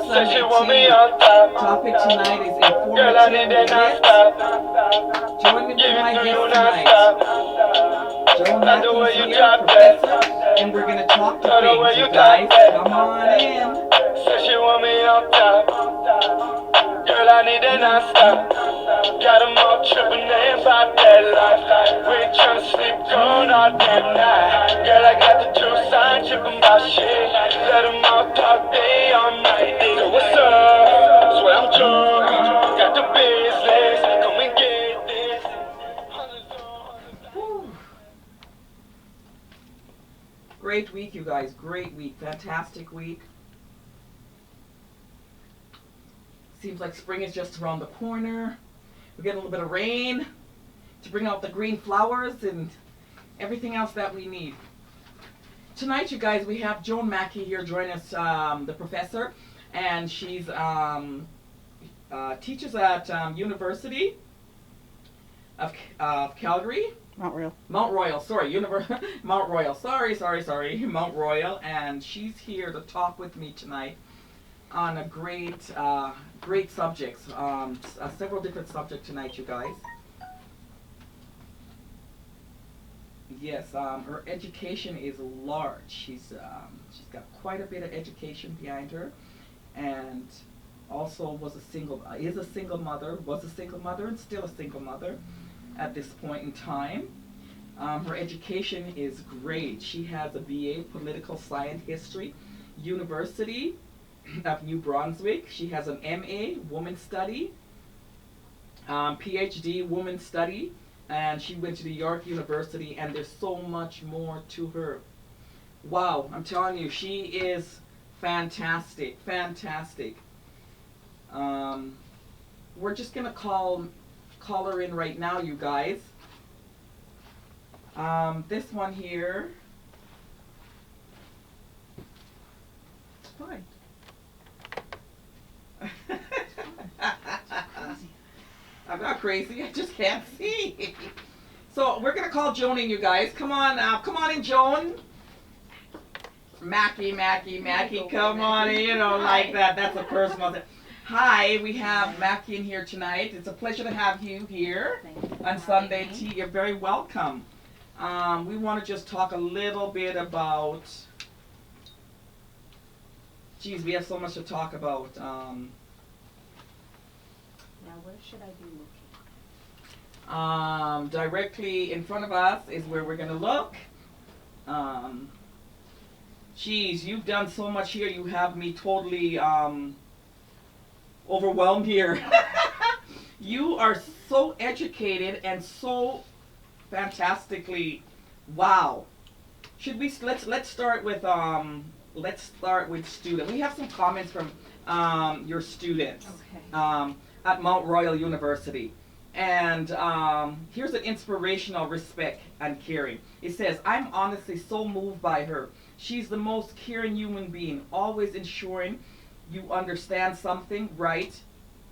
Sundaytea. Topic tonight is informative lit. Join me with my guest tonight. Joan Mackey's here, professor, and we're gonna talk to things, you guys. Come on in. Say she want me on top. Girl, I need an answer. Got 'em all tripping about that life. We ain't tryna sleep, going all damn night. Girl, I got the juice, I ain't tripping about shit. Let 'em all talk, they all night. Nigga, what's up? Swear I'm drunk. Got the business, come and get this. Whew. Great week, you guys. Great week. Fantastic week. Seems like spring is just around the corner. We get a little bit of rain to bring out the green flowers and everything else that we need. Tonight, you guys, we have Joan Mackey here joining us, the professor, and she's teaches at University of Calgary. Mount Royal, sorry, Mount Royal, sorry, Mount Royal, and she's here to talk with me tonight on a great subjects, several different subjects tonight, you guys. Yes, her education is large. She's got quite a bit of education behind her, and also is a single mother, and still a single mother at this point in time. Her education is great. She has a BA Political Science History, University of New Brunswick. She has an MA Women's Study, PhD Women's Study, and she went to the York University, and there's so much more to her. Wow, I'm telling you, she is fantastic. We're just gonna call her in right now, you guys. This one here. Fine. I'm not crazy. I just can't see. So we're gonna call Joan in, you guys. Come on in, Joan. Maki, come on in. You know, like that. That's a personal thing. Hi, we have Maki in here tonight. It's a pleasure to have you here on Sundaytea. You're very welcome. We want to just talk a little bit about. Geez, we have so much to talk about. Now, where should I be looking? Directly in front of us is where we're going to look. Geez, you've done so much here. You have me totally overwhelmed here. You are so educated and so fantastically, wow. Should we let's start with student. We have some comments from your students. Okay. At Mount Royal University. And here's an inspirational respect and caring. It says, I'm honestly so moved by her. She's the most caring human being, always ensuring you understand something right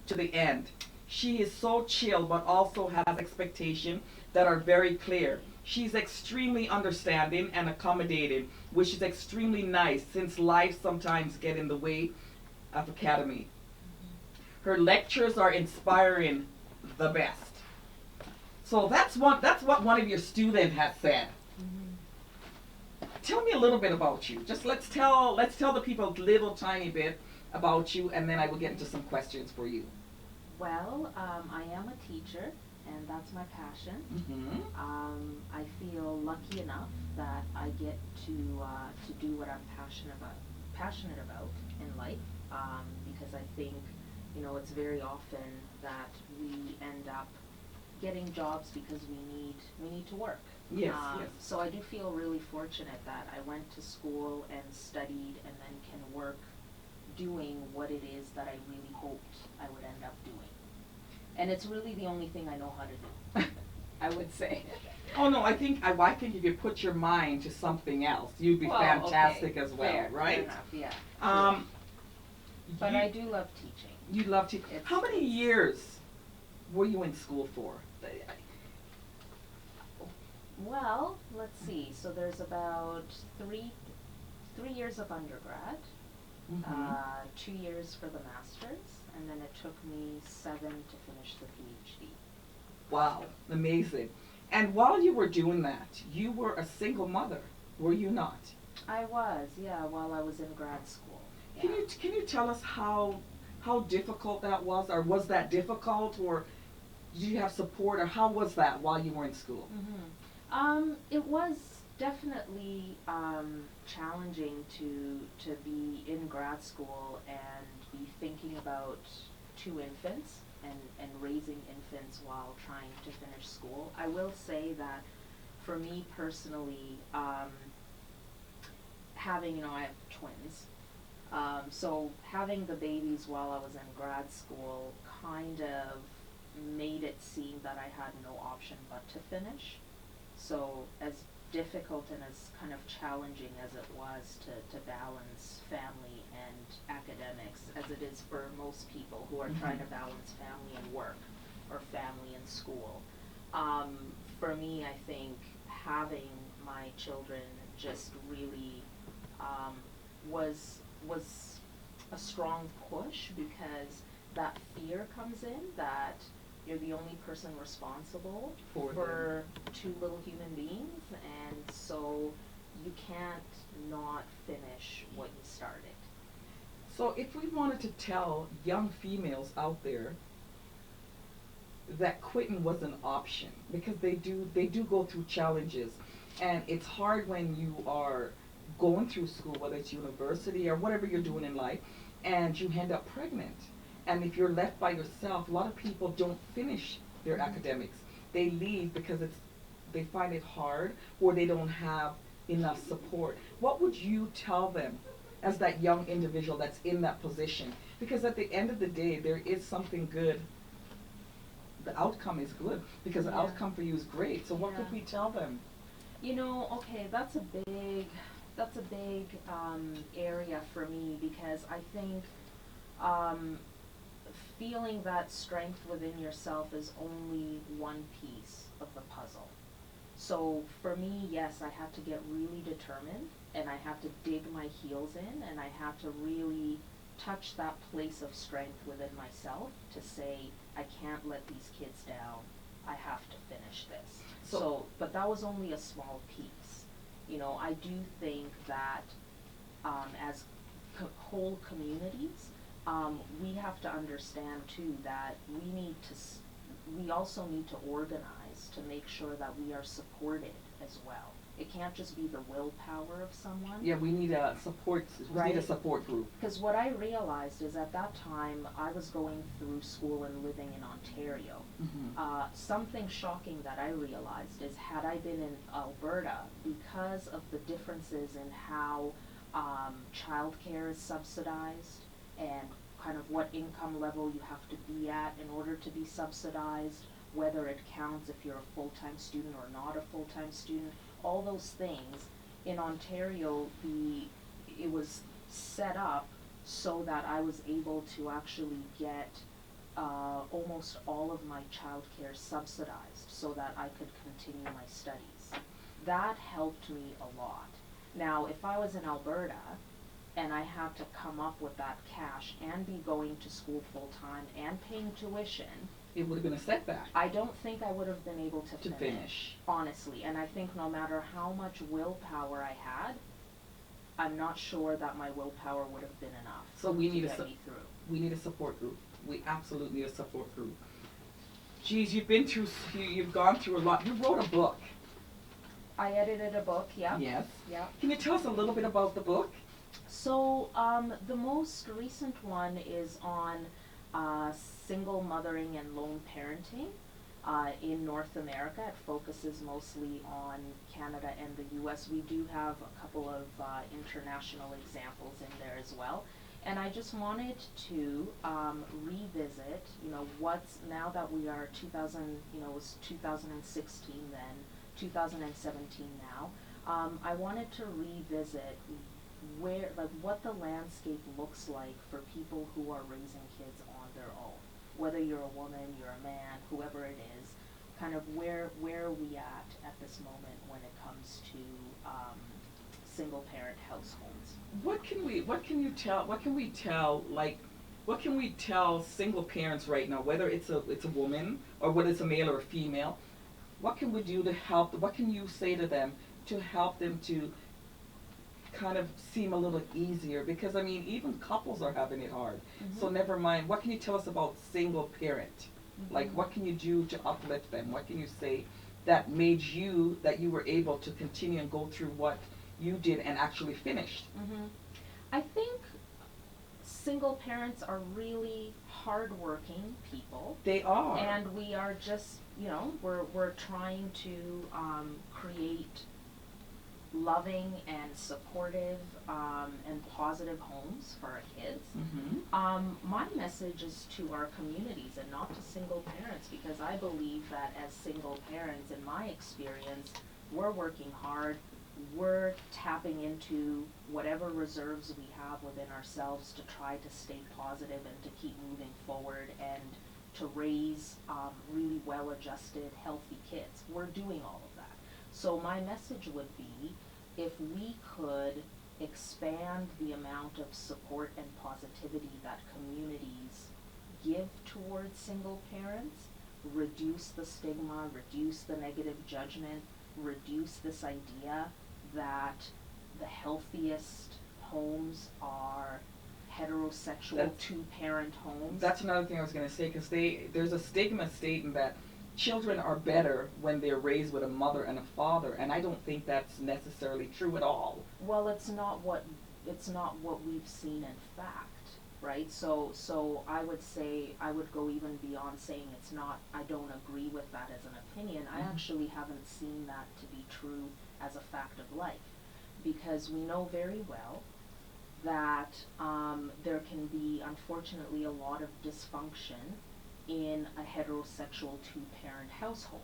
to the end. She is so chill, but also has expectations that are very clear. She's extremely understanding and accommodating, which is extremely nice since life sometimes get in the way of academy. Her lectures are inspiring the best. So that's what one of your students has said. Tell me a little bit about you. Just let's tell the people a little tiny bit about you, and then I will get into some questions for you. Well, I am a teacher, and that's my passion. I feel lucky enough that I get to do what I'm passionate about in life, because I think, you know, it's very often that we end up getting jobs because we need to work. Yes. So I do feel really fortunate that I went to school and studied and then can work doing what it is that I really hoped I would end up doing. And it's really the only thing I know how to do, I would say. Oh no, I think if you put your mind to something else, you'd be fantastic as well, fair, right? Fair enough, yeah. But I do love teaching. You love teaching. How many years were you in school for? Well, let's see. So there's about three years of undergrad, Mm-hmm. 2 years for the master's, and then it took me 7 to finish the PhD. Wow, amazing. And while you were doing that, you were a single mother, were you not? I was, yeah, while I was in grad school. Yeah. Can you tell us how difficult that was, or was that difficult, or did you have support, or how was that while you were in school? It was definitely challenging to be in grad school and be thinking about two infants and raising infants while trying to finish school. I will say that for me personally, having, I have twins. So having the babies while I was in grad school kind of made it seem that I had no option but to finish. So as difficult and as kind of challenging as it was to balance family and academics, as it is for most people who are trying to balance family and work or family and school, for me, I think having my children just really was a strong push, because that fear comes in that you're the only person responsible for two little human beings, and so you can't not finish what you started. So if we wanted to tell young females out there that quitting was an option, because they do go through challenges, and it's hard when you are going through school, whether it's university or whatever you're doing in life, and you end up pregnant. And if you're left by yourself, a lot of people don't finish their academics. They leave because they find it hard, or they don't have enough support. What would you tell them as that young individual that's in that position? Because at the end of the day, there is something good. The outcome is good, because the outcome for you is great. So what could we tell them? Okay, that's a big area for me, because I think feeling that strength within yourself is only one piece of the puzzle. So for me, yes, I had to get really determined, and I had to dig my heels in, and I had to really touch that place of strength within myself to say, I can't let these kids down. I have to finish this. But that was only a small piece. I do think that as whole communities, we have to understand too that we also need to organize to make sure that we are supported as well. It can't just be the willpower of someone. Yeah, we need a support. We need a support group. Because what I realized is at that time I was going through school and living in Ontario. Something shocking that I realized is, had I been in Alberta, because of the differences in how childcare is subsidized and kind of what income level you have to be at in order to be subsidized, whether it counts if you're a full-time student or not a full-time student, all those things. In Ontario, it was set up so that I was able to actually get almost all of my childcare subsidized so that I could continue my studies. That helped me a lot. Now, if I was in Alberta and I had to come up with that cash and be going to school full-time and paying tuition, it would have been a setback. I don't think I would have been able to finish, honestly. And I think no matter how much willpower I had, I'm not sure that my willpower would have been enough so we need to get me through. We need a support group. We absolutely need a support group. Geez, you've gone through a lot. You wrote a book. I edited a book, yeah. Yes. Yeah. Can you tell us a little bit about the book? So the most recent one is on single mothering and lone parenting in North America. It focuses mostly on Canada and the US. We do have a couple of international examples in there as well. And I just wanted to revisit, what's, now that we are 2000, it was 2016 then, 2017 now, I wanted to revisit what the landscape looks like for people who are raising kids on their own. Whether you're a woman, you're a man, whoever it is, kind of where are we at this moment when it comes to single parent households. What can we tell single parents right now, whether it's a woman or whether it's a male or a female? What can we do to help? What can you say to them to help them to kind of seem a little easier? Because I mean, even couples are having it hard. Mm-hmm. So never mind. What can you tell us about single parent? Mm-hmm. Like, what can you do to uplift them? What can you say that made that you were able to continue and go through what you did and actually finished? Mm-hmm. I think single parents are really hardworking people. They are. And we are just, we're trying to create loving and supportive and positive homes for our kids. Mm-hmm. My message is to our communities and not to single parents, because I believe that as single parents, in my experience, we're working hard. We're tapping into whatever reserves we have within ourselves to try to stay positive and to keep moving forward and to raise really well-adjusted, healthy kids. We're doing all of that. So my message would be, if we could expand the amount of support and positivity that communities give towards single parents, reduce the stigma, reduce the negative judgment, reduce this idea that the healthiest homes are heterosexual two-parent homes. That's another thing I was going to say, because there's a stigma stating that children are better when they're raised with a mother and a father, and I don't think that's necessarily true at all. Well, it's not what we've seen in fact, right? So I would say, I would go even beyond saying it's not. I don't agree with that as an opinion. I actually haven't seen that to be true as a fact of life, because we know very well that there can be, unfortunately, a lot of dysfunction in a heterosexual two-parent household,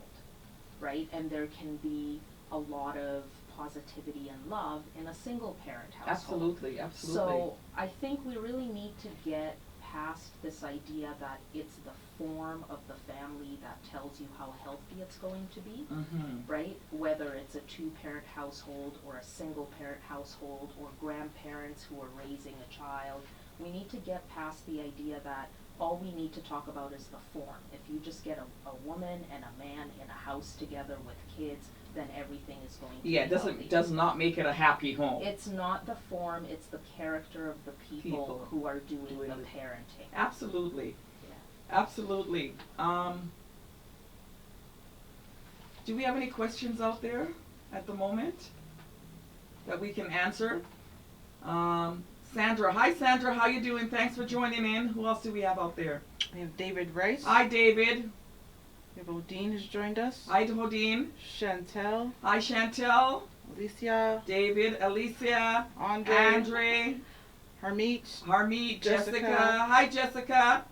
right? And there can be a lot of positivity and love in a single-parent household. Absolutely, absolutely. So I think we really need to get past this idea that it's the form of the family that tells you how healthy it's going to be, right? Whether it's a two-parent household or a single-parent household or grandparents who are raising a child, we need to get past the idea that all we need to talk about is the form. If you just get a woman and a man in a house together with kids, then everything is going to be healthy. Does not make it a happy home. It's not the form, it's the character of the people who are doing the parenting. Absolutely. Yeah. Absolutely. Do we have any questions out there at the moment that we can answer? Sandra. Hi, Sandra. How you doing? Thanks for joining in. Who else do we have out there? We have David Rice. Hi, David. We have Odine has joined us. Hi, Odine. Chantel. Hi, Chantel. Alicia. David, Alicia. Andre. Harmeet. Jessica. Hi, Jessica.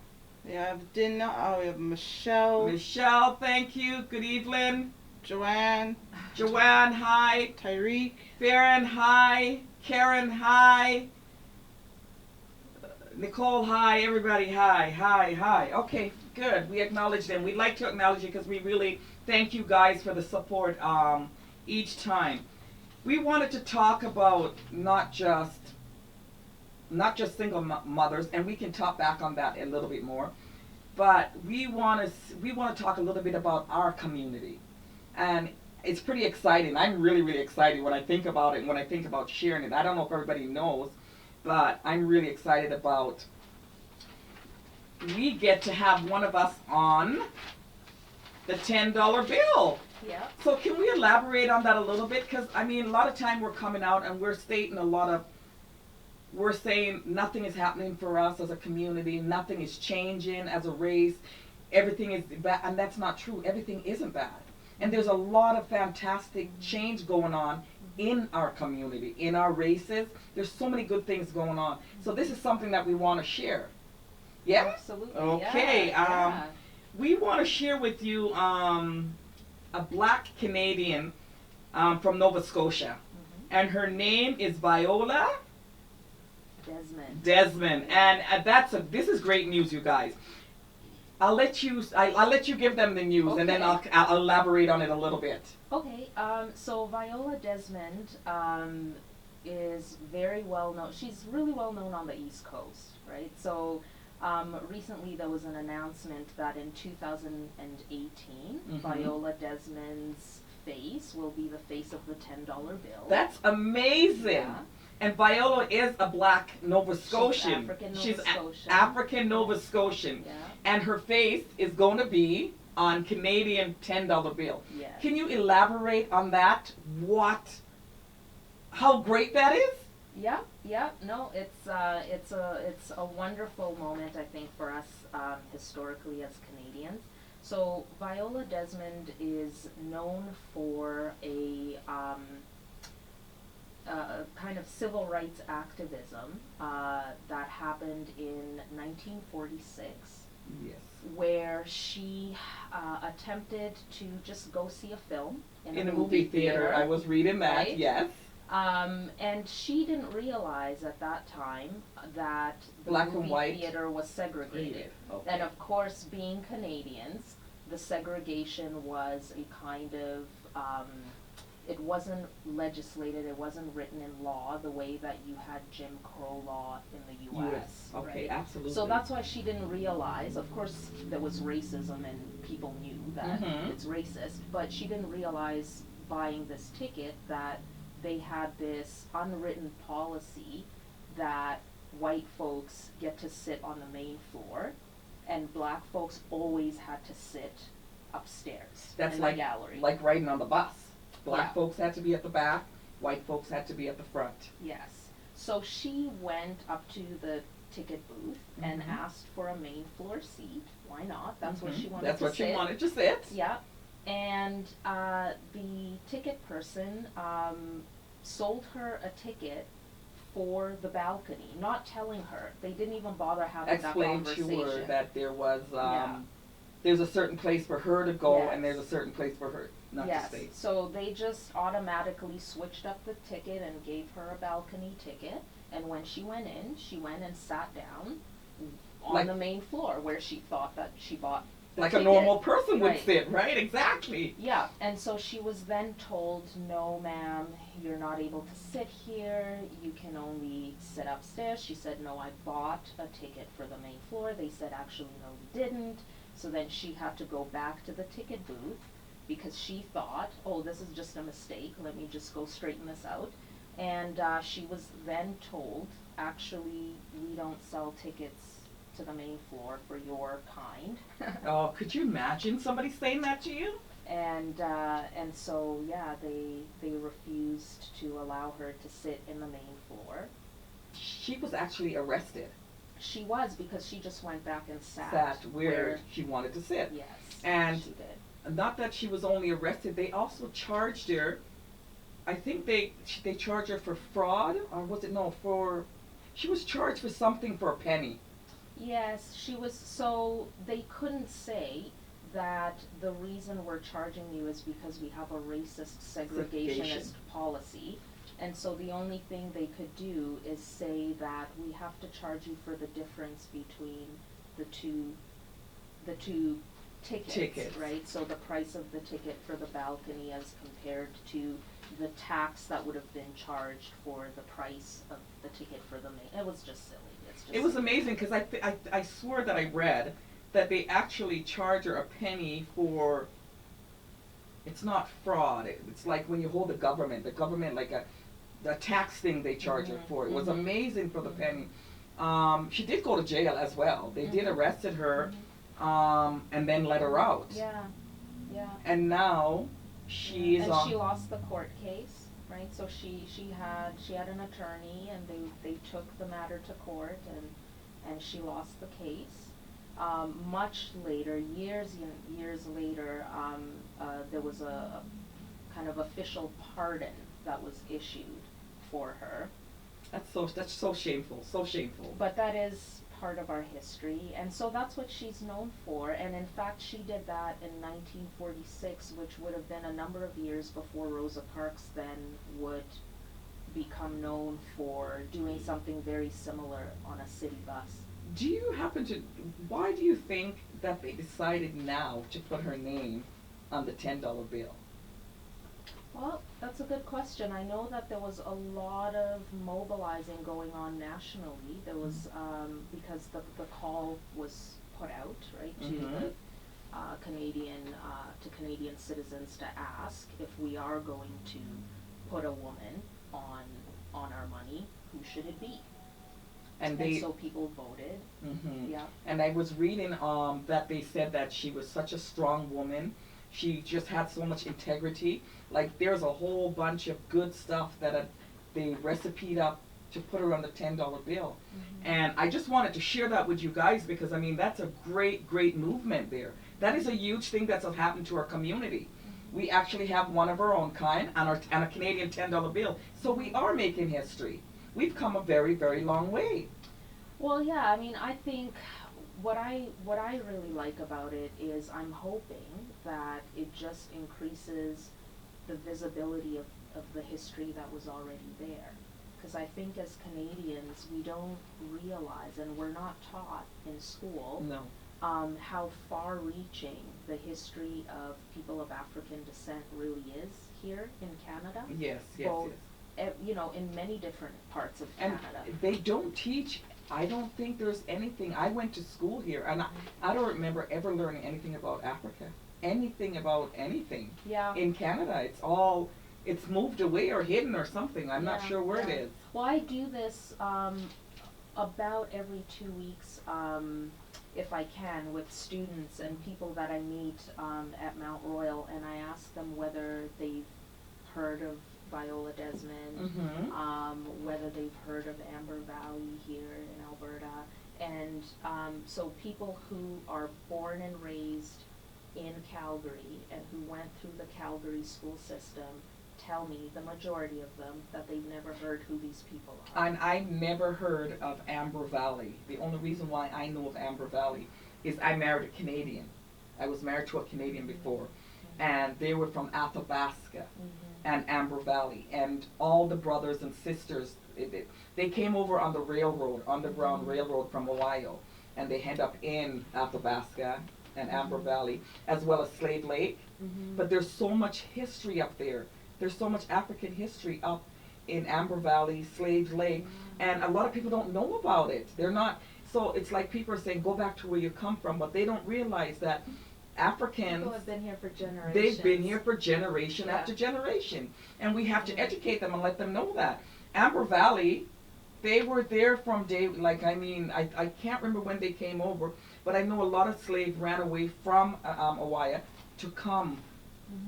We have Dina. We have Michelle. Michelle, thank you. Good evening. Joanne. Hi. Tyreek. Farron, hi. Karen, hi. Nicole, hi. Everybody, hi. Okay, good. We acknowledge them. We'd like to acknowledge you because we really thank you guys for the support each time. We wanted to talk about not just single mothers, and we can talk back on that a little bit more, but we want to talk a little bit about our community, and it's pretty exciting. I'm really, really excited when I think about it and when I think about sharing it. I don't know if everybody knows, but I'm really excited about, we get to have one of us on the $10 bill. Yeah. So can we elaborate on that a little bit? Because, I mean, a lot of time we're coming out and we're saying nothing is happening for us as a community, nothing is changing as a race, everything is bad, and that's not true. Everything isn't bad. And there's a lot of fantastic change going on in our community, in our races. There's so many good things going on. So this is something that we want to share. Yeah? Absolutely. Okay. Yeah. We want to share with you a Black Canadian from Nova Scotia. And her name is Viola Desmond. And this is great news, you guys. I'll let you give them the news, okay. And then I'll elaborate on it a little bit. Okay. So Viola Desmond is very well known. She's really well known on the East Coast, right? So recently there was an announcement that in 2018, Viola Desmond's face will be the face of the $10 bill. That's amazing. Yeah. And Viola is a black Nova Scotian. She's African Nova Scotian. African Nova Scotian. Yeah. And her face is going to be on Canadian $10 bill. Yes. Can you elaborate on that? How great that is? Yeah, yeah. No, it's a wonderful moment, I think, for us historically as Canadians. So Viola Desmond is known for a kind of civil rights activism that happened in 1946. Yes. Where she attempted to just go see a film in a movie theater. I was reading that, right? yes. And she didn't realize at that time that the Black and movie white theater was segregated. Okay. And of course, being Canadians, the segregation was a kind of, it wasn't legislated, it wasn't written in law the way that you had Jim Crow law in the U.S. Okay, right? absolutely. So that's why she didn't realize. Of course, there was racism and people knew that it's racist, but she didn't realize buying this ticket that they had this unwritten policy that white folks get to sit on the main floor and black folks always had to sit upstairs in the gallery. Like riding on the bus. Black folks had to be at the back, white folks had to be at the front. Yes. So she went up to the ticket booth and asked for a main floor seat. Why not? That's where she wanted to sit. That's what she wanted to sit. Yeah. And the ticket person sold her a ticket for the balcony, not telling her. They didn't even bother having that conversation. Explain to her that there was, there's a certain place for her to go and there's a certain place for her not to stay. So they just automatically switched up the ticket and gave her a balcony ticket. And when she went in, she went and sat down on the main floor where she thought that she bought the ticket. A normal person would sit, right? Exactly. Yeah, and so she was then told, no ma'am, you're not able to sit here, you can only sit upstairs. She said, no, I bought a ticket for the main floor. They said, actually, no, you didn't. So then she had to go back to the ticket booth because she thought, oh, this is just a mistake, let me just go straighten this out. And she was then told, actually, we don't sell tickets to the main floor for your kind. Oh, could you imagine somebody saying that to you? And so, yeah, they refused to allow her to sit in the main floor. She was actually arrested. She was, because she just went back and sat where she wanted to sit. Yes, and she did. Not that she was only arrested, they also charged her, I think they charged her for fraud, or was it, she was charged for something for a penny. Yes, she was, so they couldn't say that the reason we're charging you is because we have a racist segregationist policy. And so the only thing they could do is say that we have to charge you for the difference between the two tickets, right? So the price of the ticket for the balcony as compared to the tax that would have been charged for the price of the ticket for the main. It was just silly. It was amazing because I swore that I read that they actually charge her a penny for, it's not fraud, it's like when you hold the government like a tax thing they charge her for. It was amazing for the penny. She did go to jail as well. They did arrested her and then let her out. Yeah, yeah. And now she is and she lost the court case. Right, so she had an attorney, and they took the matter to court, and she lost the case. Much later, years later, there was a kind of official pardon that was issued for her. That's so shameful, so shameful. But that is part of our history, and so that's what she's known for. And in fact, she did that in 1946, which would have been a number of years before Rosa Parks then would become known for doing something very similar on a city bus. Why do you think that they decided now to put her name on the $10 bill? Well, that's a good question. I know that there was a lot of mobilizing going on nationally. There was, because the call was put out, right, to Mhm. the to Canadian citizens to ask if we are going to put a woman on our money, who should it be? And And they so people voted. Mhm. Yeah. And I was reading that they said that she was such a strong woman. She just had so much integrity. Like there's a whole bunch of good stuff that they recipeed up to put her on the $10 bill. And I just wanted to share that with you guys because I mean that's a great movement there. That is a huge thing that's happened to our community. We actually have one of our own kind and a Canadian $10 bill. So we are making history. We've come a very long way. Well, yeah, I mean, I think what I really like about it is I'm hoping that it just increases the visibility of the history that was already there. Because I think as Canadians, we don't realize, and we're not taught in school, No. how far-reaching the history of people of African descent really is here in Canada. Yes, Both, yes. you know, in many different parts of And Canada. they don't teach. I don't think there's anything. I went to school here, and I don't remember ever learning anything about Africa. Anything about anything. Yeah. In Canada, it's moved away or hidden or something. I'm not Yeah, sure where it yeah. is. Well, I do this about every 2 weeks, if I can, with students and people that I meet at Mount Royal, and I ask them whether they've heard of Viola Desmond, whether they've heard of Amber Valley here in Alberta, and so people who are born and raised in Calgary and who went through the Calgary school system tell me, the majority of them, that they've never heard who these people are. And I never heard of Amber Valley. The only reason why I know of Amber Valley is I married a Canadian. I was married to a Canadian before, and they were from Athabasca and Amber Valley, and all the brothers and sisters, they came over on the railroad, underground railroad from Ohio, and they end up in Athabasca and Amber Valley, as well as Slave Lake. But there's so much history up there. There's so much African history up in Amber Valley, Slave Lake, and a lot of people don't know about it. They're not, so it's like people are saying, go back to where you come from, but they don't realize that Africans, People have been here for generations. they've been here for generation Yeah. after generation, and we have to educate them and let them know that. Amber Valley, they were there from day, like I mean, I can't remember when they came over, but I know a lot of slaves ran away from Ohio to come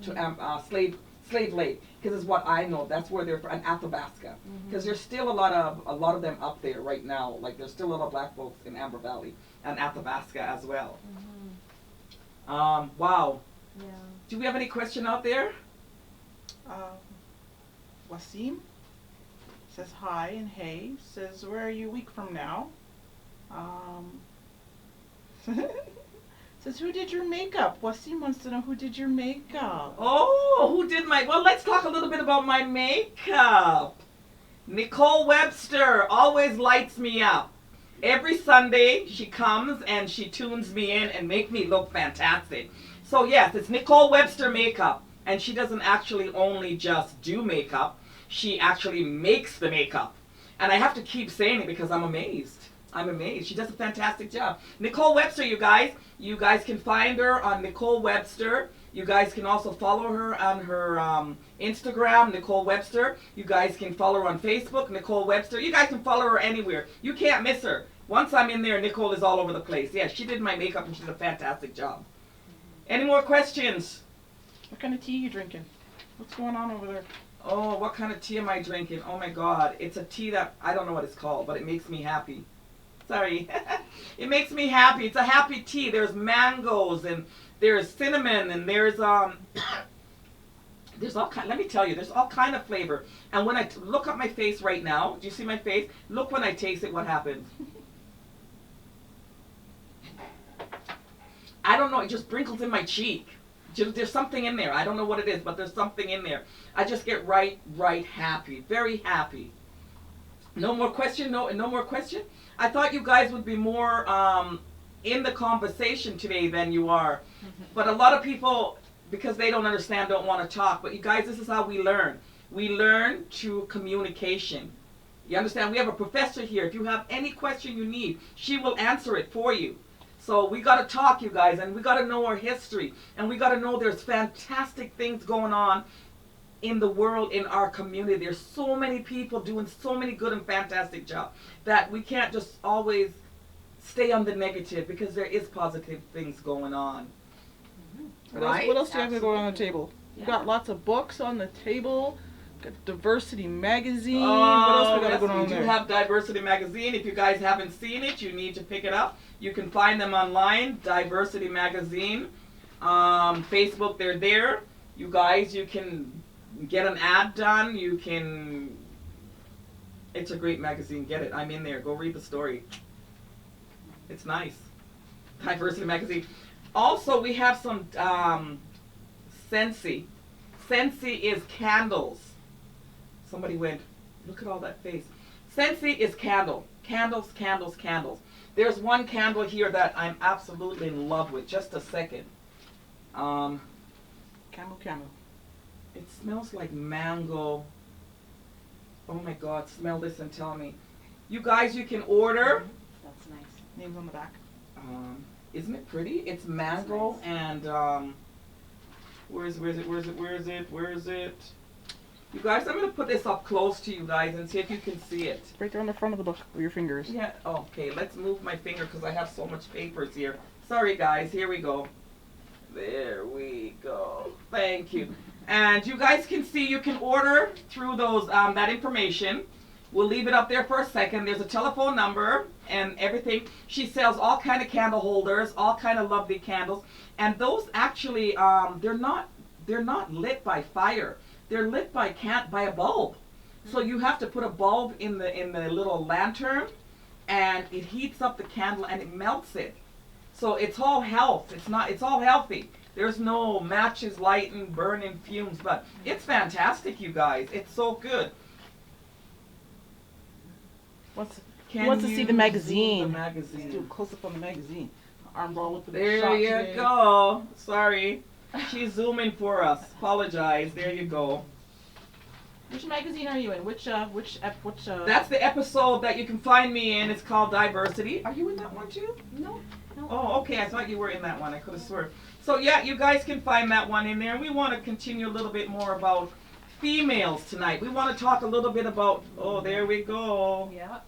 to Slave Lake, because it's what I know. That's where they're from, and Athabasca, because there's still a lot of them up there right now. Like there's still a lot of black folks in Amber Valley and Athabasca as well. Wow. Yeah. Do we have any question out there? Wasim says hi and hey. Says, where are you a week from now? Says, who did your makeup? Wasim wants to know who did your makeup. Oh, who did my? Well, let's talk a little bit about my makeup. Nicole Webster always lights me up. Every Sunday she comes and she tunes me in and make me look fantastic. So yes, it's Nicole Webster makeup, and she doesn't actually only just do makeup. She actually makes the makeup. And I have to keep saying it because I'm amazed. I'm amazed. She does a fantastic job. Nicole Webster, you guys. You guys can find her on Nicole Webster. You guys can also follow her on her Instagram, Nicole Webster. You guys can follow her on Facebook, Nicole Webster. You guys can follow her anywhere. You can't miss her. Once I'm in there, Nicole is all over the place. Yeah, she did my makeup and she did a fantastic job. Any more questions? What kind of tea are you drinking? What's going on over there? Oh, what kind of tea am I drinking? Oh my God. It's a tea that, I don't know what it's called, but it makes me happy. Sorry. It makes me happy. It's a happy tea. There's mangoes and there's cinnamon and there's there's all kind, let me tell you, there's all kind of flavor. And when I look at my face right now, do you see my face? Look when I taste it, what happens? I don't know, it just sprinkles in my cheek. There's something in there. I don't know what it is, but there's something in there. I just get right happy. Very happy. No more question? No more question? I thought you guys would be more in the conversation today than you are. But a lot of people, because they don't understand, don't want to talk. But you guys, this is how we learn. We learn through communication. You understand? We have a professor here. If you have any question you need, she will answer it for you. So we got to talk, you guys, and we got to know our history. And we got to know there's fantastic things going on in the world, in our community. There's so many people doing so many good and fantastic jobs that we can't just always stay on the negative, because there is positive things going on. Right? What else do you have to go on the table? Yeah. You got lots of books on the table. Got Diversity Magazine. Oh, What else we got yes, going on we do there? have Diversity Magazine. If you guys haven't seen it, you need to pick it up. You can find them online, Diversity Magazine. Facebook, they're there. You guys, you can get an ad done. You can... It's a great magazine. Get it. I'm in there. Go read the story. It's nice. Diversity Magazine. Also, we have some Scentsy. Scentsy is candles. Somebody went, look at all that face. Scentsy is candle. Candles, candles, candles. There's one candle here that I'm absolutely in love with. Just a second. Camel. It smells like mango. Oh my God, smell this and tell me. You guys, you can order. That's nice. Names on the back. Isn't it pretty? It's mango and where is it? You guys, I'm gonna put this up close to you guys and see if you can see it. Right there on the front of the book with your fingers. Yeah. Okay. Let's move my finger because I have so much papers here. Sorry, guys. Here we go. There we go. Thank you. And you guys can see, you can order through those that information. We'll leave it up there for a second. There's a telephone number and everything. She sells all kind of candle holders, all kind of lovely candles, and those actually they're not lit by fire. They're lit by a bulb. So you have to put a bulb in the little lantern, and it heats up the candle and it melts it. So it's all health. It's all healthy. There's no matches lighting, burning fumes, but it's fantastic, you guys. It's so good. Who wants to see the magazine? The magazine. Let's do a close up on the magazine. Arm roll with the There shot you today. go. Sorry. She's zooming for us. Apologize. There you go. Which magazine are you in? Which That's the episode that you can find me in. It's called Diversity. Are you in that one too? No. Oh, okay. I thought you were in that one. I could have sworn. So yeah, you guys can find that one in there. And we want to continue a little bit more about females tonight. We want to talk a little bit about, oh, there we go. Yeah.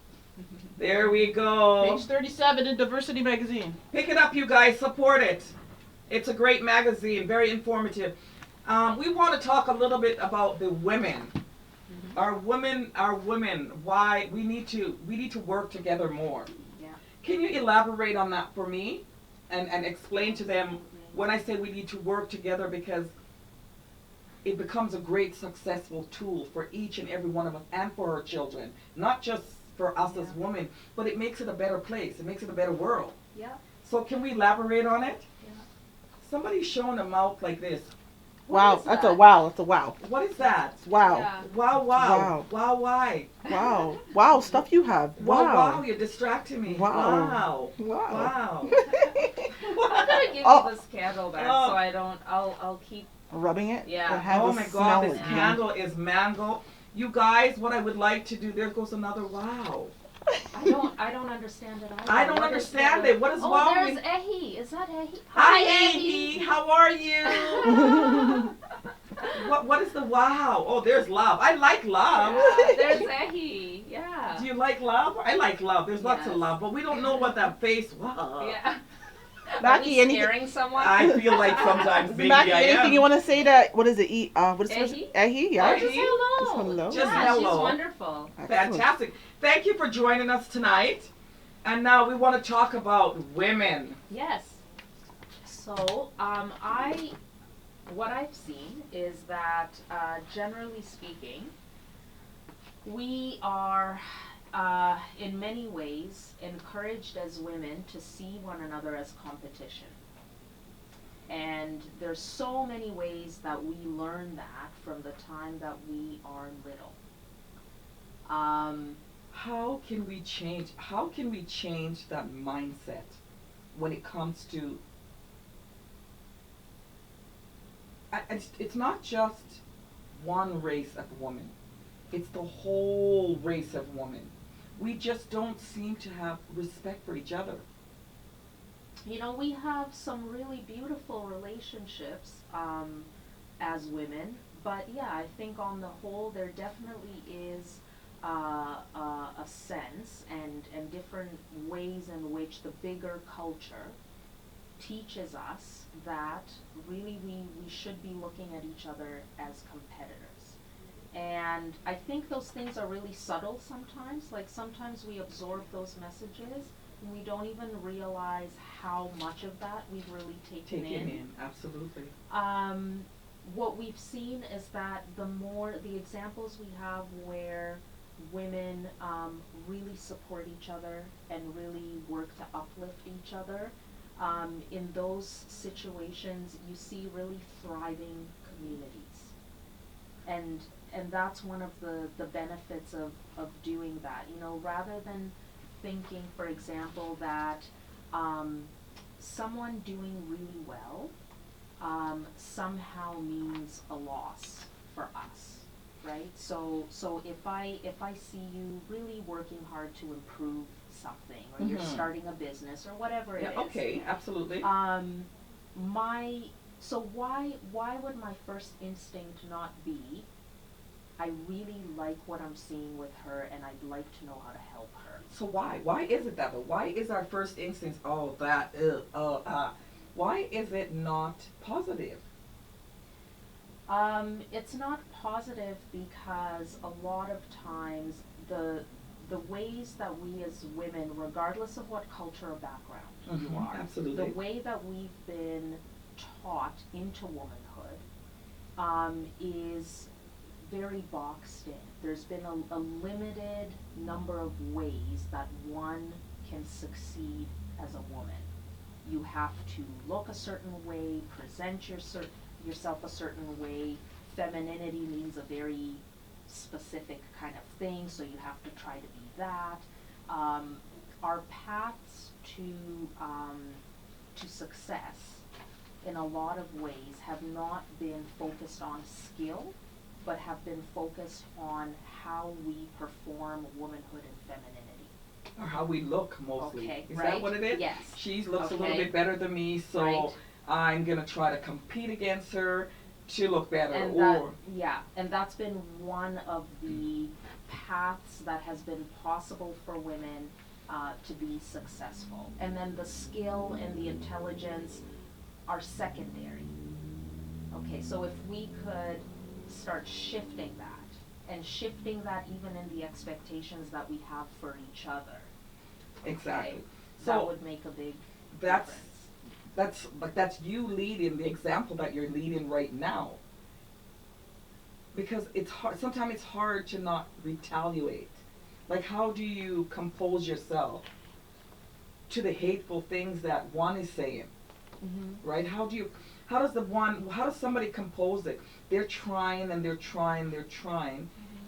There we go. Page 37 in Diversity Magazine. Pick it up, you guys. Support it. It's a great magazine. Very informative. We want to talk a little bit about the women. Our women. Why we need to work together more. Yeah. Can you elaborate on that for me, and explain to them when I say we need to work together, because it becomes a great successful tool for each and every one of us and for our children, not just for us as women, but it makes it a better place. It makes it a better world. Yeah. So can we elaborate on it? Yeah. Somebody's showing a mouth like this. Wow, is that's that? a wow. That's a wow. What is that? Wow. Yeah. Wow, wow. Wow, why? Wow. Wow, stuff you have. Wow, Wow. wow, you're distracting me. Wow. Wow. Wow. I'm gonna give Oh. you this candle back, Oh. so I don't. I'll keep. Rubbing it? Yeah. It has Oh a my smell God, in this it. candle is mango. You guys, what I would like to do, there goes another wow. I don't understand it either. I don't What is understand the- it. What is Oh, wrong there's with... Ehi. Is that Ehi? Hi, Amy. How are you? What is the wow? Oh, there's love. I like love. Yeah, there's Ehi. Yeah. Do you like love? I like love. There's lots of Yes. love, but we don't know what that face was. Yeah. Are Maki, we anything? scaring someone? I feel like sometimes maybe Maki, I anything am. you want to say to, what is it? What is it? Ehi? Ehi, yeah. Ehi? Just hello. Just hello. Just yeah, hello. she's wonderful. Excellent. Fantastic. Thank you for joining us tonight. And now we want to talk about women. Yes. So, what I've seen is that, generally speaking, we are, in many ways, encouraged as women to see one another as competition. And there's so many ways that we learn that from the time that we are little. How can we change that mindset when it comes to it's not just one race of women. It's the whole race of women. We just don't seem to have respect for each other. You know, we have some really beautiful relationships as women, but yeah, I think on the whole there definitely is a sense and different ways in which the bigger culture teaches us that really we should be looking at each other as competitors. And I think those things are really subtle sometimes. Like sometimes we absorb those messages and we don't even realize how much of that we've really taken in. Absolutely. What we've seen is that the examples we have where women really support each other and really work to uplift each other, in those situations you see really thriving communities. And that's one of the benefits of doing that. You know, rather than thinking, for example, that someone doing really well somehow means a loss for us, right? So if I see you really working hard to improve something, or you're starting a business or whatever it is. Okay, absolutely. So why would my first instinct not be, I really like what I'm seeing with her and I'd like to know how to help her? So why? Why is it that way? Why is our first instinct, oh, that, why is it not positive? It's not positive because a lot of times the ways that we as women, regardless of what culture or background you are, absolutely. the way that we've been taught into womanhood is very boxed in. There's been a limited number of ways that one can succeed as a woman. You have to look a certain way, present yourself a certain way. Femininity means a very specific kind of thing, so you have to try to be that. Our paths to success in a lot of ways have not been focused on skill, but have been focused on how we perform womanhood and femininity. Or how we look, mostly. Okay, Is right? that what it is? Yes. She looks a little Okay. bit better than me, so Right. I'm going to try to compete against her to look better. And that's been one of the paths that has been possible for women to be successful. And then the skill and the intelligence are secondary. Okay, so if we could start shifting that, and shifting that even in the expectations that we have for each other. Exactly. Okay, So that would make a big that's difference. that's you leading the example that you're leading right now. Because it's hard. Sometimes it's hard to not retaliate. Like, how do you compose yourself to the hateful things that one is saying? Right? How does somebody compose it? They're trying and they're trying,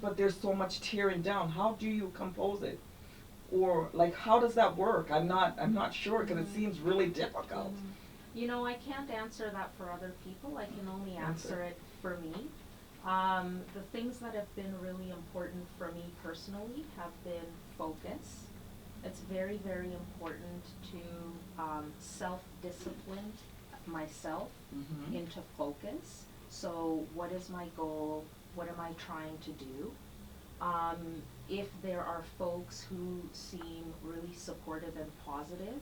but there's so much tearing down. How do you compose it? Or like, how does that work? I'm not sure, because it seems really difficult. You know, I can't answer that for other people. I can only answer it for me. The things that have been really important for me personally have been focus. It's very, very important to self-discipline myself into focus. So what is my goal? What am I trying to do? If there are folks who seem really supportive and positive,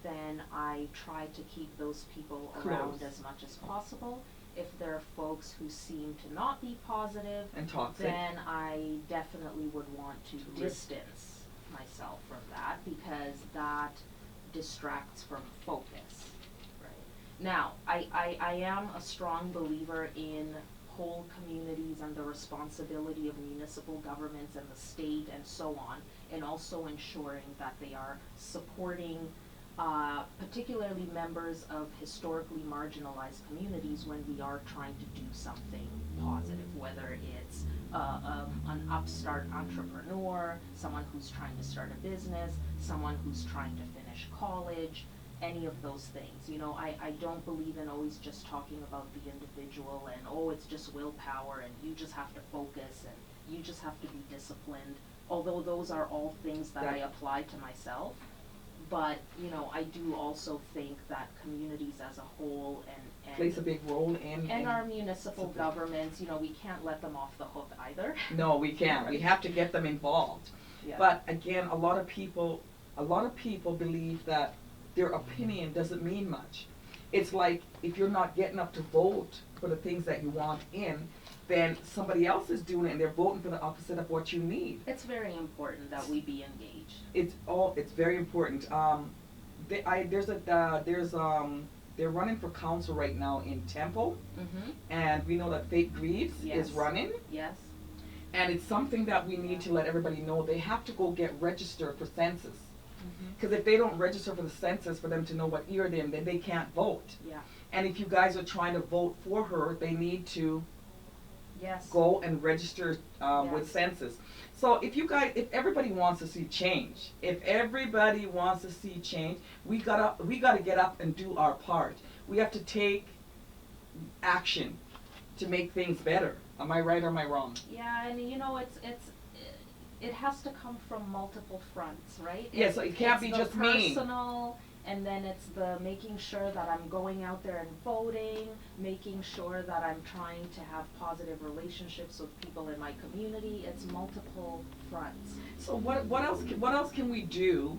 then I try to keep those people around as much as possible. If there are folks who seem to not be positive and toxic, then I definitely would want to distance myself from that, because that distracts from focus. Right. Now, I am a strong believer in whole communities and the responsibility of municipal governments and the state and so on, and also ensuring that they are supporting particularly members of historically marginalized communities when we are trying to do something positive, whether it's an upstart entrepreneur, someone who's trying to start a business, someone who's trying to finish college, any of those things. You know, I don't believe in always just talking about the individual and, oh, it's just willpower and you just have to focus and you just have to be disciplined, although those are all things that I apply to myself. But, you know, I do also think that communities as a whole and plays a big role in our municipal governments, you know, we can't let them off the hook either. No, we can't. We have to get them involved. Yeah. But again, a lot of people believe that their opinion doesn't mean much. It's like if you're not getting up to vote for the things that you want in, then somebody else is doing it and they're voting for the opposite of what you need. It's very important that we be engaged. It's very important. They're running for council right now in Temple, and we know that Faith Greaves is running. Yes. And it's something that we need to let everybody know. They have to go get registered for census. Because if they don't register for the census for them to know what year they're in, then they can't vote. Yeah. And if you guys are trying to vote for her, they need to go and register with census. So if everybody wants to see change, we gotta get up and do our part. We have to take action to make things better. Am I right or am I wrong? Yeah, and you know, it has to come from multiple fronts, right? Yeah, so it can't be just me. Personal, and then it's the making sure that I'm going out there and voting, making sure that I'm trying to have positive relationships with people in my community. It's multiple fronts. So what else can we do,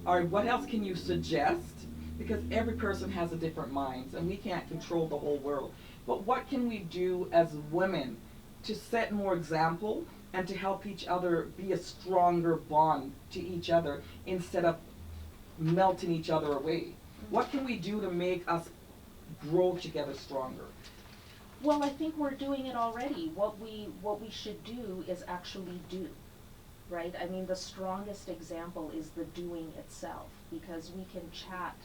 or what else can you suggest? Because every person has a different mind, and we can't control the whole world. But what can we do as women to set more example and to help each other be a stronger bond to each other instead of melting each other away? What can we do to make us grow together stronger? Well, I think we're doing it already. What we should do is actually do, right? I mean, the strongest example is the doing itself, because we can chat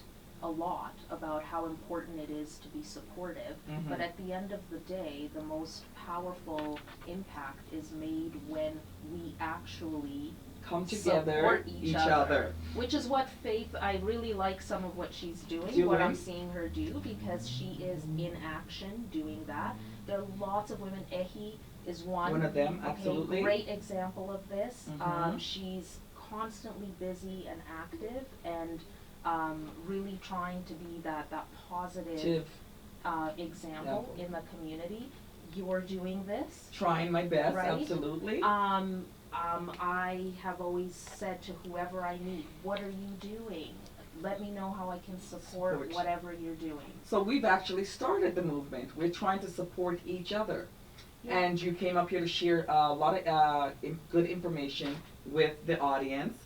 a lot about how important it is to be supportive, but at the end of the day, the most powerful impact is made when we actually come together, support each other. Which is what Faith, I really like some of what she's doing, what I'm seeing her do, because she is in action doing that. There are lots of women. Ehi is one of them, absolutely. Great example of this. She's constantly busy and active and really trying to be that positive example in the community. You're doing this. Trying my best, right? Absolutely. I have always said to whoever I meet, what are you doing? Let me know how I can support whatever you're doing. So we've actually started the movement. We're trying to support each other. Yeah. And you came up here to share a lot of good information with the audience.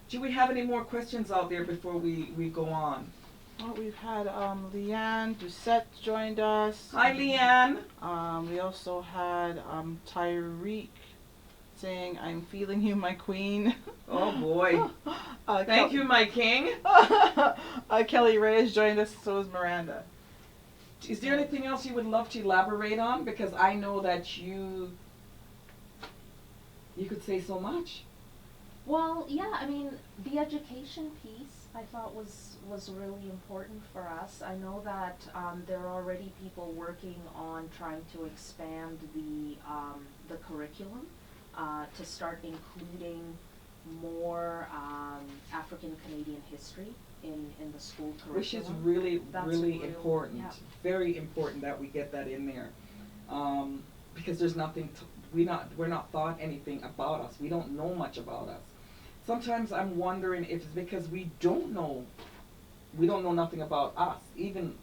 Do we have any more questions out there before we go on? Well, we've had Leanne Doucette joined us. Hi, Leanne. We also had Tyreek saying, "I'm feeling you, my queen." Oh boy. Thank you, my king. Kelly Reyes joined us, so is Miranda. Is there anything else you would love to elaborate on? Because I know that you could say so much. Well, yeah, I mean, the education piece I thought was really important for us. I know that there are already people working on trying to expand the curriculum to start including more African Canadian history in the school curriculum. Which is really important. Yeah. Very important that we get that in there, because there's nothing. We're not taught anything about us. We don't know much about us. Sometimes I'm wondering if it's because we don't know nothing about us. Even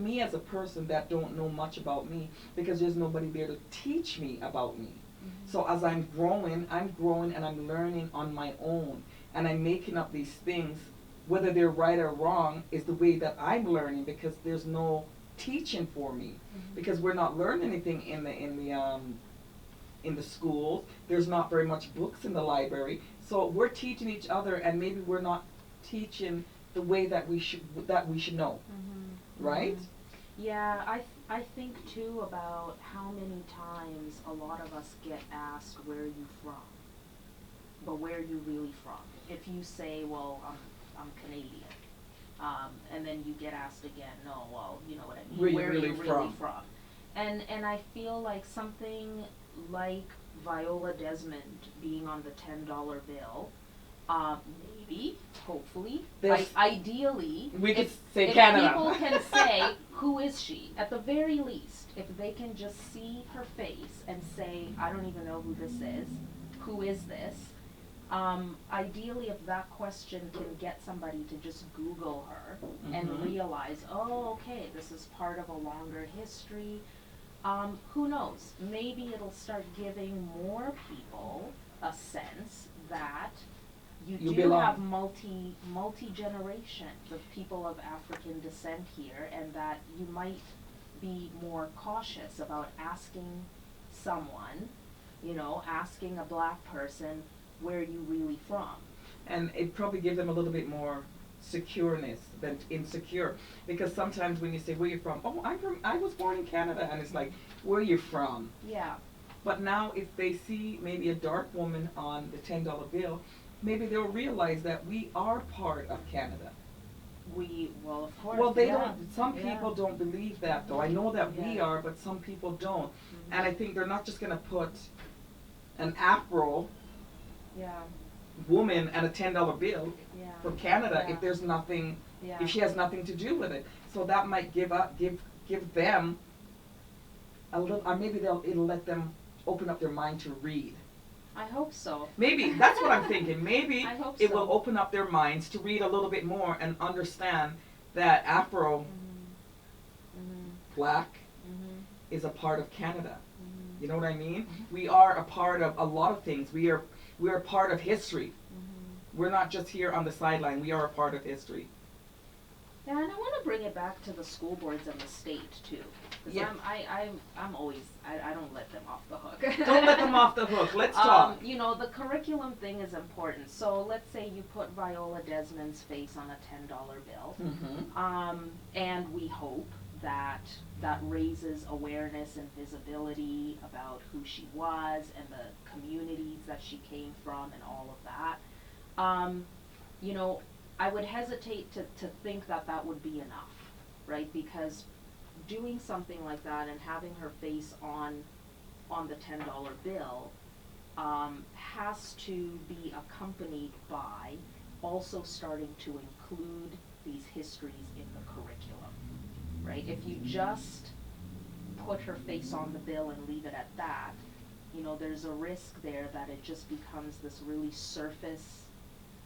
me as a person that don't know much about me, because there's nobody there to teach me about me. So as I'm growing and I'm learning on my own, and I'm making up these things, whether they're right or wrong is the way that I'm learning, because there's no teaching for me, because we're not learning anything in the schools. There's not very much books in the library, so we're teaching each other, and maybe we're not teaching the way that we should know, right? Yeah, I think too about how many times a lot of us get asked, where are you from? But where are you really from? If you say, well, I'm Canadian. And then you get asked again, no, well, you know what I mean. Where you really from? And I feel like something like Viola Desmond being on the $10 bill, maybe, hopefully, ideally, we could if, say if Canada. people can say, who is she? At the very least, if they can just see her face and say, I don't even know who this is, who is this? Ideally, if that question can get somebody to just Google her and realize, oh, okay, this is part of a longer history. Who knows? Maybe it'll start giving more people a sense that you do belong. have multi generations of people of African descent here, and that you might be more cautious about asking someone, asking a black person, where you really from. And it probably gives them a little bit more secureness than insecure, because sometimes when you say where you're from, oh, I was born in Canada, and it's like, where you from? Yeah. But now if they see maybe a dark woman on the $10 bill, maybe they'll realize that we are part of Canada. Well, of course. Well, they don't. Some people don't believe that, though. I know that we are, but some people don't. And I think they're not just going to put an Afro woman and a $10 bill from Canada if there's nothing, if she has nothing to do with it. So that might give them a little, or maybe it'll let them open up their mind to read. I hope so. Maybe that's what I'm thinking. Maybe I hope it so. will open up their minds to read a little bit more and understand that Afro, black, is a part of Canada. You know what I mean? We are a part of a lot of things. We are a part of history. We're not just here on the sideline. We are a part of history. Yeah, and I want to bring it back to the school boards and the state too, because I'm always I don't let them off the hook. Don't let them off the hook. Let's talk. The curriculum thing is important. So let's say you put Viola Desmond's face on a $10 bill, and we hope that raises awareness and visibility about who she was and the communities that she came from and all of that. I would hesitate to think that would be enough, right? Because doing something like that and having her face on the $10 bill has to be accompanied by also starting to include these histories in the curriculum, right? If you just put her face on the bill and leave it at that, there's a risk there that it just becomes this really surface,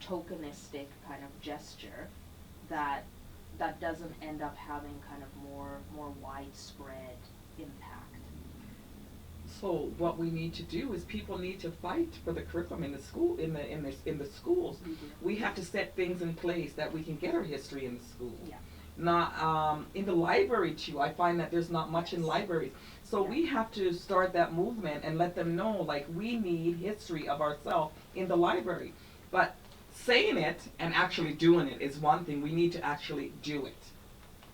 tokenistic kind of gesture that doesn't end up having kind of more widespread impact. So what we need to do is people need to fight for the curriculum in the school, in the schools. We have to set things in place that we can get our history in the school. Yeah. Not in the library too. I find that there's not much in libraries. So we have to start that movement and let them know, like, we need history of ourselves in the library. But saying it and actually doing it is one thing. We need to actually do it.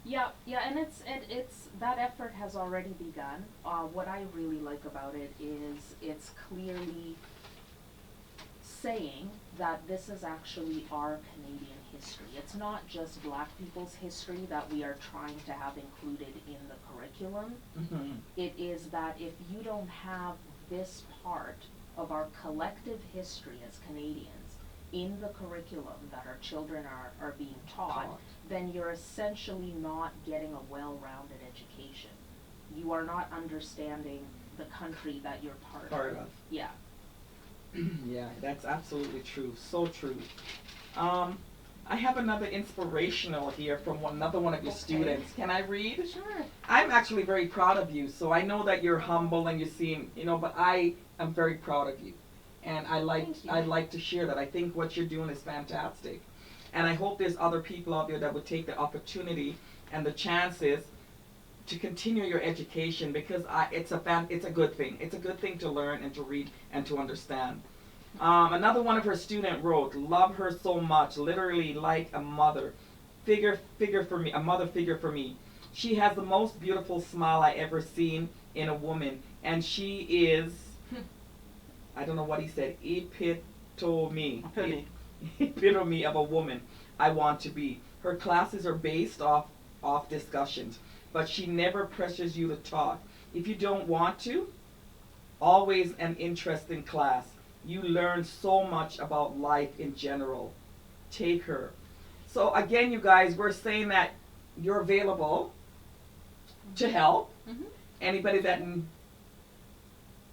Yeah, and it's that effort has already begun. What I really like about it is it's clearly saying that this is actually our Canadian history. It's not just black people's history that we are trying to have included in the curriculum. It is that if you don't have this part of our collective history as Canadians in the curriculum that our children are being taught, then you're essentially not getting a well-rounded education. You are not understanding the country that you're part of. Yeah. Yeah, that's absolutely true. So true. I have another inspirational here from another one of your students. Can I read? Sure. I'm actually very proud of you. So I know that you're humble and you seem, but I am very proud of you. And I'd like to share that. I think what you're doing is fantastic. And I hope there's other people out there that would take the opportunity and the chances to continue your education, because it's a good thing. It's a good thing to learn and to read and to understand. Another one of her students wrote, "Love her so much, literally like a mother figure for me, a mother figure for me. She has the most beautiful smile I ever seen in a woman, and she is." I don't know what he said. Epitome of a woman. I want to be. Her classes are based off discussions, but she never pressures you to talk. If you don't want to, always an interesting class. You learn so much about life in general. Take her. So again, you guys, we're saying that you're available to help. Mm-hmm. Anybody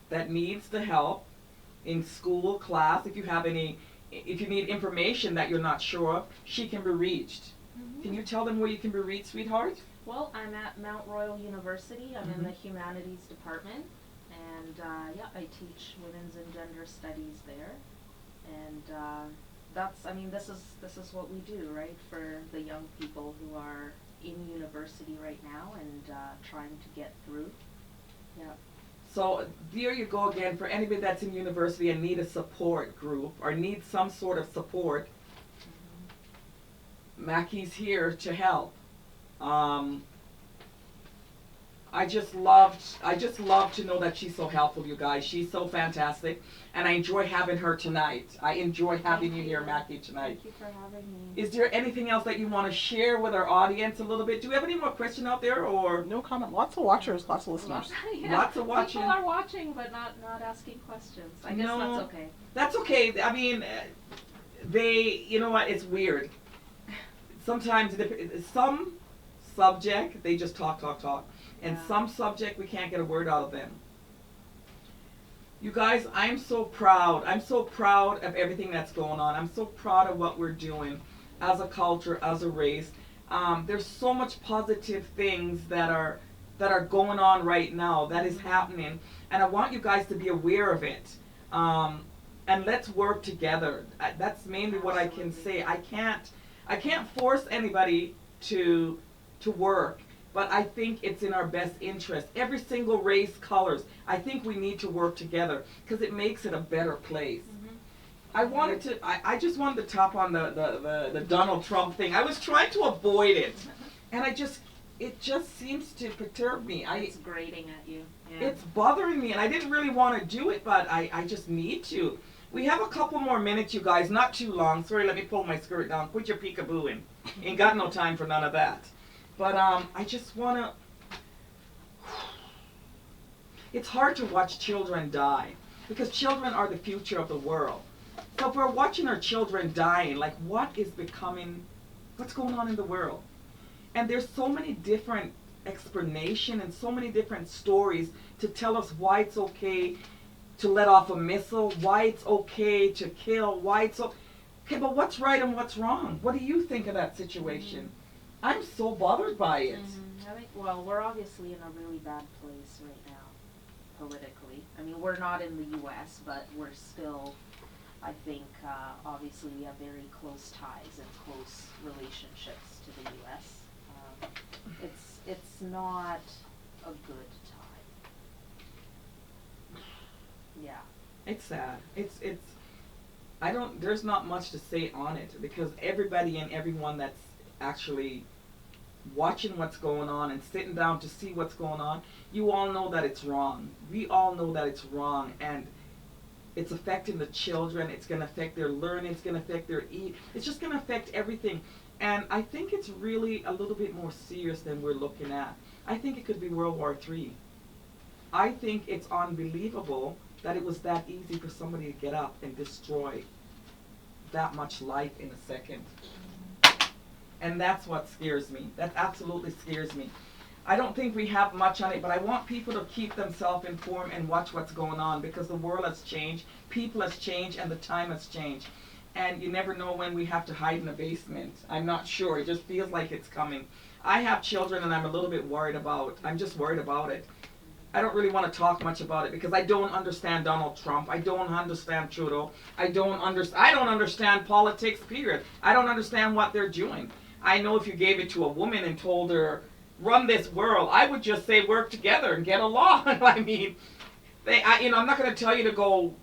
that needs the help in school, class, if you need information that you're not sure of, she can be reached. Mm-hmm. Can you tell them where you can be reached, sweetheart? Well, I'm at Mount Royal University. I'm in the humanities department, and I teach women's and gender studies there. And this is what we do, right, for the young people who are in university right now and trying to get through. Yeah. So there you go again, for anybody that's in university and need a support group or need some sort of support, Maki's here to help. I just love to know that she's so helpful, you guys. She's so fantastic, and I enjoy having her tonight. I enjoy having you here, Maki, tonight. Thank you for having me. Is there anything else that you want to share with our audience a little bit? Do we have any more questions out there, or No comment. Lots of watchers, lots of listeners. Yeah. Lots of watching. People are watching, but not asking questions. I guess No. that's okay. That's okay. I mean, you know what? It's weird. Sometimes some subject they just talk, and Yeah. some subject we can't get a word out of them. You guys, I'm so proud. I'm so proud of everything that's going on. I'm so proud of what we're doing as a culture, as a race. There's so much positive things that are going on right now, that is happening, and I want you guys to be aware of it. And let's work together. That's mainly what I can say. I can't force anybody to work, but I think it's in our best interest. Every single race, colors, I think we need to work together because it makes it a better place. I just wanted to top on the Donald Trump thing. I was trying to avoid it, and it just seems to perturb me. It's grating at you. Yeah. It's bothering me, and I didn't really want to do it, but I just need to. We have a couple more minutes, you guys, not too long. Sorry, let me pull my skirt down. Put your peekaboo in. Ain't got no time for none of that. But I just want to... It's hard to watch children die, because children are the future of the world. So if we're watching our children dying, like what's going on in the world? And there's so many different explanations and so many different stories to tell us why it's okay to let off a missile, why it's okay to kill, why it's okay, but what's right and what's wrong? What do you think of that situation? I'm so bothered by it. I think, well, we're obviously in a really bad place right now, politically. I mean, we're not in the U.S., but we're still, I think, obviously we have very close ties and close relationships to the U.S. It's not a good time. Yeah. It's sad. There's not much to say on it, because everybody and everyone that's actually watching what's going on and sitting down to see what's going on, you all know that it's wrong. We all know that it's wrong, and it's affecting the children. It's going to affect their learning. It's going to affect their eat. It's just going to affect everything. And I think it's really a little bit more serious than we're looking at. I think it could be World War III. I think it's unbelievable that it was that easy for somebody to get up and destroy that much life in a second. And that's what scares me. That absolutely scares me. I don't think we have much on it, but I want people to keep themselves informed and watch what's going on, because the world has changed, people has changed, and the time has changed. And you never know when we have to hide in a basement. I'm not sure. It just feels like it's coming. I have children, and I'm a little bit worried about. I'm just worried about it. I don't really want to talk much about it because I don't understand Donald Trump. I don't understand Trudeau. I don't understand politics, period. I don't understand what they're doing. I know if you gave it to a woman and told her, run this world, I would just say work together and get along. I mean, I'm not going to tell you to go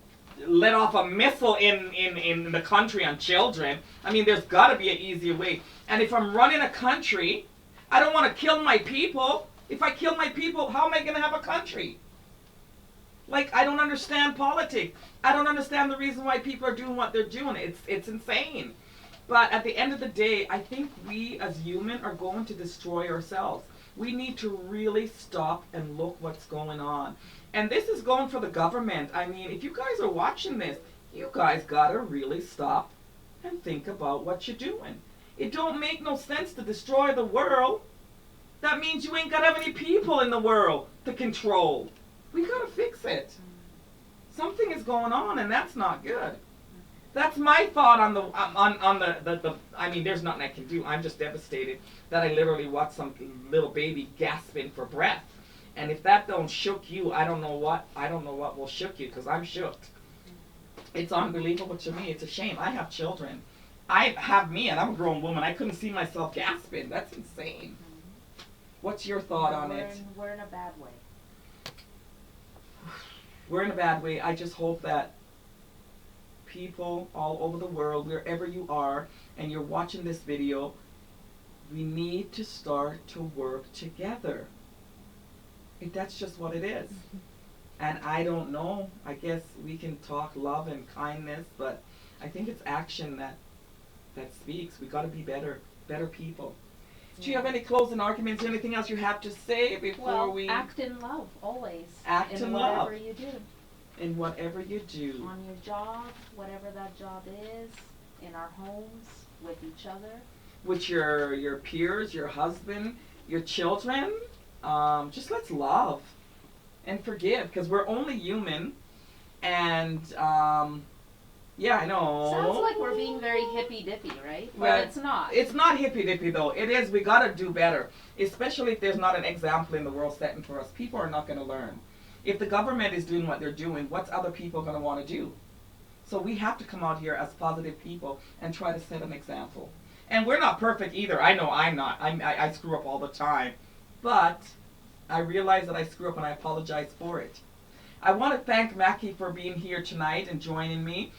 let off a missile in the country on children. I mean, there's got to be an easier way. And if I'm running a country, I don't want to kill my people. If I kill my people, how am I going to have a country? Like, I don't understand politics. I don't understand the reason why people are doing what they're doing. It's insane. But at the end of the day, I think we as human are going to destroy ourselves. We need to really stop and look what's going on. And this is going for the government. I mean, if you guys are watching this, you guys gotta really stop and think about what you're doing. It don't make no sense to destroy the world. That means you ain't got that many people in the world to control. We gotta fix it. Something is going on, and that's not good. That's my thought on the I mean, there's nothing I can do. I'm just devastated that I literally watched some little baby gasping for breath. And if that don't shook you, I don't know what will shook you, because I'm shook. It's unbelievable to me. It's a shame. I have children. I have me, and I'm a grown woman. I couldn't see myself gasping. That's insane. What's your thought on it? We're in a bad way. We're in a bad way. I just hope that people all over the world, wherever you are, and you're watching this video, we need to start to work together. That's just what it is. And I don't know. I guess we can talk love and kindness, but I think it's action that speaks. We got to be better people. Do you have any closing arguments or anything else you have to say before we act in love always. Act in love. Whatever you do. In whatever you do. On your job, whatever that job is, in our homes, with each other. With your peers, your husband, your children. Just let's love and forgive, because we're only human. And yeah, I know. Sounds like we're being very hippy-dippy, right? Well, but it's not. It's not hippy-dippy, though. It is. We got to do better, especially if there's not an example in the world setting for us. People are not going to learn. If the government is doing what they're doing, what's other people going to want to do? So we have to come out here as positive people and try to set an example. And we're not perfect either. I know I'm not. I screw up all the time. But I realize that I screw up, and I apologize for it. I want to thank Maki for being here tonight and joining me.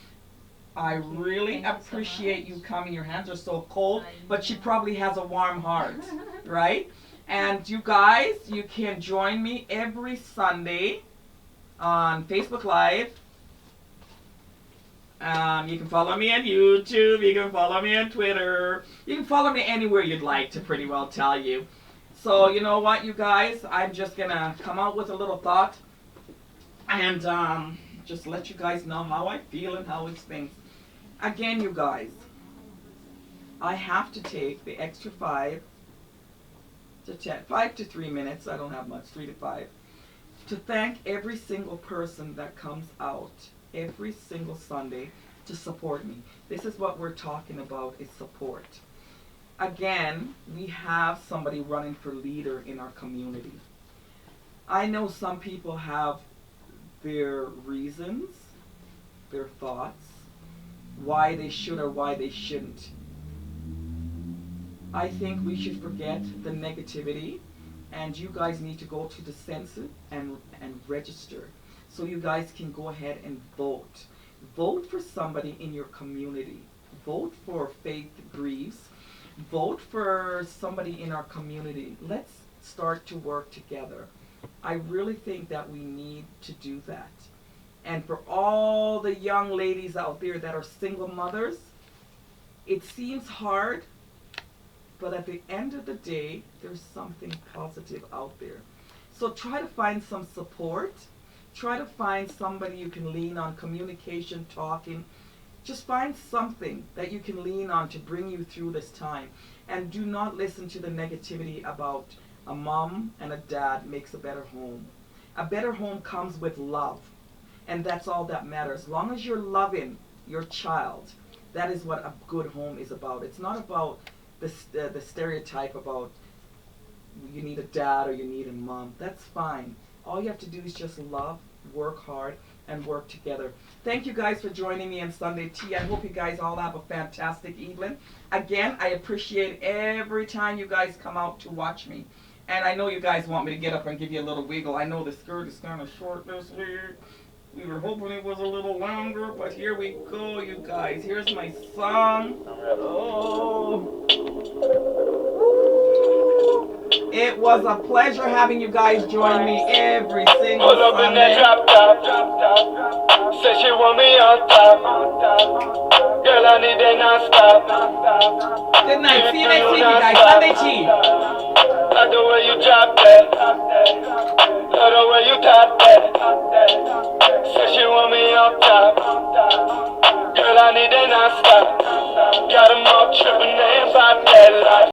I really appreciate you coming. Your hands are so cold, but she probably has a warm heart, right? And you guys, you can join me every Sunday on Facebook Live. You can follow me on YouTube. You can follow me on Twitter. You can follow me anywhere you'd like, to pretty well tell you. So you know what, you guys? I'm just going to come out with a little thought and just let you guys know how I feel and how it's things. Again, you guys, I have to take the extra 5 to 3 minutes, I don't have much, 3 to 5, to thank every single person that comes out every single Sunday to support me. This is what we're talking about, is support. Again, we have somebody running for leader in our community. I know some people have their reasons, their thoughts, why they should or why they shouldn't. I think we should forget the negativity, and you guys need to go to the census and register, so you guys can go ahead and vote. Vote for somebody in your community. Vote for Faith Greaves. Vote for somebody in our community. Let's start to work together. I really think that we need to do that. And for all the young ladies out there that are single mothers, it seems hard, but at the end of the day, there's something positive out there. So try to find some support. Try to find somebody you can lean on, communication, talking. Just find something that you can lean on to bring you through this time. And do not listen to the negativity about a mom and a dad makes a better home. A better home comes with love. And that's all that matters. As long as you're loving your child, that is what a good home is about. It's not about the stereotype about you need a dad or you need a mom. That's fine. All you have to do is just love, work hard, and work together. Thank you guys for joining me on Sundaytea. I hope you guys all have a fantastic evening. Again, I appreciate every time you guys come out to watch me. And I know you guys want me to get up and give you a little wiggle. I know the skirt is kind of short this week. We were hoping it was a little longer, but here we go, you guys. Here's my song. Oh. It was a pleasure having you guys join me every single Pull up in that Sunday. drop top. Say she want me on top. Girl, I need that non-stop. Good night. See you next week, you guys. Sundaytea. Love the way you drop that. Love the way you top that. Say she want me on top. Girl, I need that non-stop. Got 'em all tripping, they about that life.